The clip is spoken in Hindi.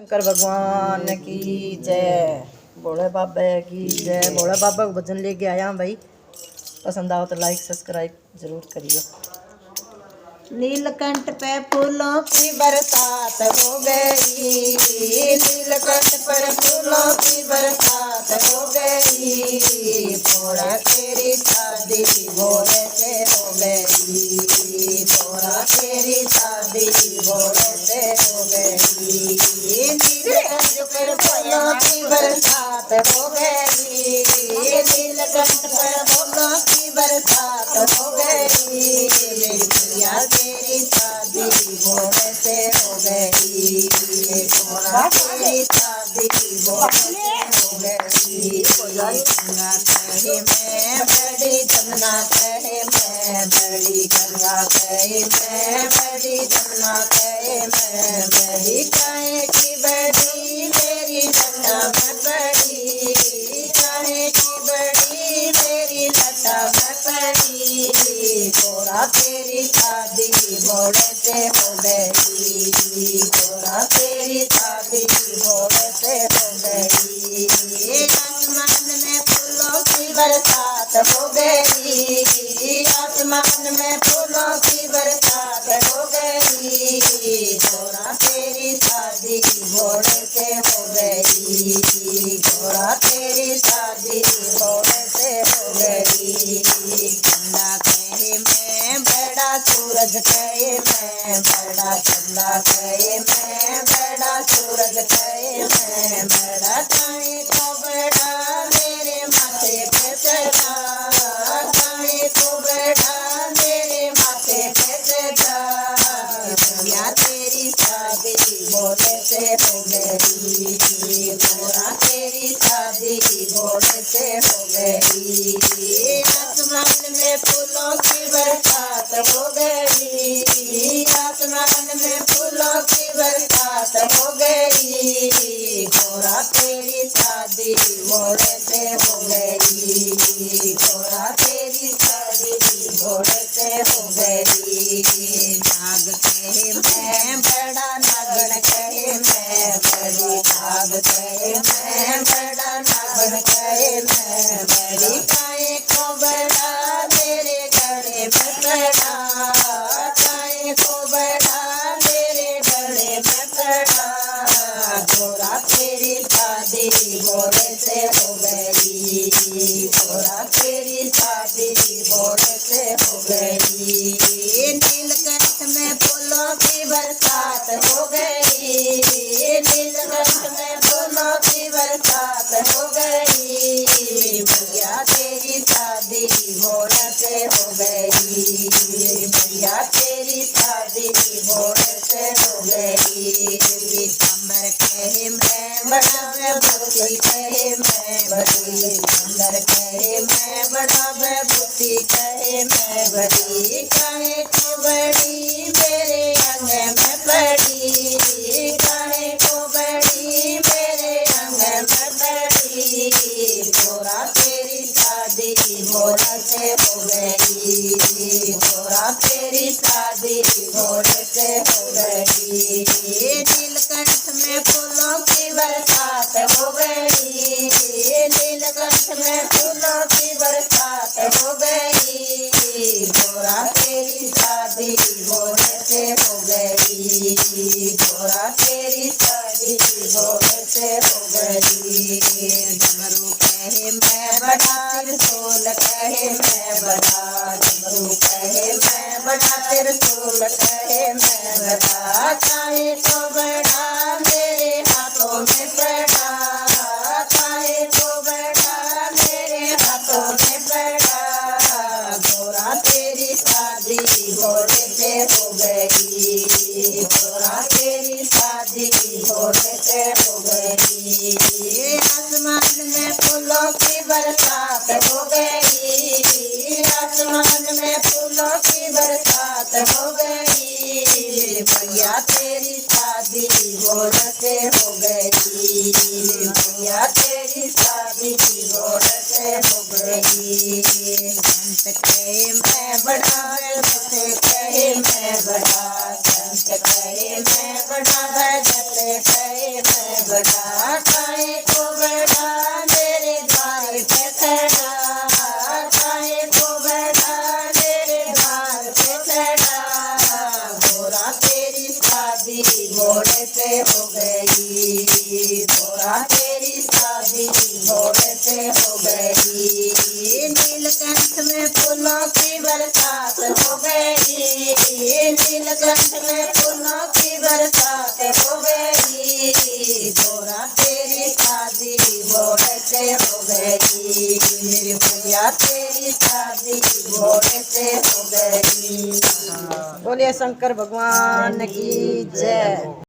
शंकर भगवान की जय, भोले बाबा की जय। भोले बाबा को भजन लेके आया हूँ भाई। पसंद आओ तो लाइक सब्सक्राइब जरूर करिए। नीलकंठ पे फूलों की बरसात हो गई, नीलकंठ पर फूलों की बरसात हो गई। थोड़ा तेरी शादी भोले से हो गई, थोड़ा तेरी शादी भोले से हो गई। नीलकंठ पर फूलों की बरसात हो गई, नीलकंठ पर फूलों की बरसात हो गई। तेरी शादी भोले से हो गई, थोड़ा तेरी शादी भोले से हो गई। गंगा कहे मैं बड़ी, जमुना कहे मैं बड़ी, गंगा कहे मैं बड़ी, जमुना कहे मैं बड़ी। काहे की बड़ी मेरी लता में पड़ी, काहे की बड़ी मेरी लता में पड़ी। थोड़ा तेरी शादी भोले से हो गई, थोड़ा तेरी शादी भोले से हो गई। आसमान में फूलों की बरसात हो गई, आसमान में फूलों की बरसात हो गई। थोड़ा तेरी शादी भोले से हो गई, थोड़ा तेरी शादी भोले से हो गई। चंदा कहे मैं बड़ा, सूरज कहे मैं बड़ा, चंदा कहे मैं बड़ा, सूरज कहे मैं बड़ा। काहे को बड़ा मेरे माथे पे चढ़ा, काहे को बड़ा मेरे माथे पे चढ़ा। भैया तेरी शादी भोले से हो गई, थोड़ा तेरी शादी भोले से हो गई। आसमान में फूलों की बरसात हो गई, आसमान में फूलों की बरसात हो गई। थोड़ा तेरी शादी भोले से हो गई, थोड़ा तेरी शादी भोले से हो गई। नाग कहे मैं बड़ा, नागन कहे मैं बड़ी, नाग कहे मैं बड़ा, नागन कहे मैं बड़ी। काहे को बड़ा मेरे गले में पड़ा, काहे को बड़ा मेरे गले में पड़ा। थोड़ा तेरी शादी भोले से हो गई, थोड़ा तेरी शादी भोले से हो गई। नीलकंठ में फूलों की बरसात हो गई, नीलकंठ में फूलों की बरसात हो गई। भैया तेरी शादी भोले से हो गई, भैया तेरी शादी भोले से हो गई। दिसंबर कहे मैं बड़ा, विभूति कहे मैं बड़ी, दिसंबर कहे मैं बड़ा, विभूति कहे मैं बड़ी। काहे को बड़ी मेरे अंग में पड़ी, काहे को बड़ी मेरे अंग में पड़ी। थोड़ा तेरी शादी भोले से हो गई, थोड़ा तेरी शादी भोले से हो गई। नीलकंठ में फूलों की बरसात हो गई, नीलकंठ में फूलों की बरसात हो गई। थोड़ा तेरी शादी भोले से हो गई, थोड़ा तेरी शादी भोले से हो गई। डमरू कहे मैं बड़ा, त्रिशूल कहे मैं बड़ा, डमरू कहे मैं बड़ा, त्रिशूल कहे मैं बड़ा। काहे को बड़ा मेरे हाथों में पड़ा, काहे को बड़ा मेरे हाथों में पड़ा। थोड़ा तेरी शादी भोले से हो गई, थोड़ा तेरी शादी भोले से हो गई। आसमान में फूलों की बरसात हो गई, आसमान में फूलों की बरसात हो गई। भैया तेरी शादी भोले से हो गई, भैया तेरी शादी भोले से हो गई। संत कहे मैं बड़ा, भक्त कहे मैं बड़ा, संत कहे मैं बड़ा, भक्त कहे मैं बड़ा काहे को बड़ा मेरे द्वार पे खड़ा काहे को बड़ा मेरे द्वार पे खड़ा गोरा तेरी शादी घोड़े से हो गई गोरा तेरी शादी घोड़े से हो गई नीलकंठ में फूलों की बरसात हो गई नीलकंठ में फूलों की बरसात हो गई गोरा तेरी शादी घोड़े से हो गई मेरी भैया तेरी शादी घोड़े से हो गई। बोलिए शंकर भगवान की जय।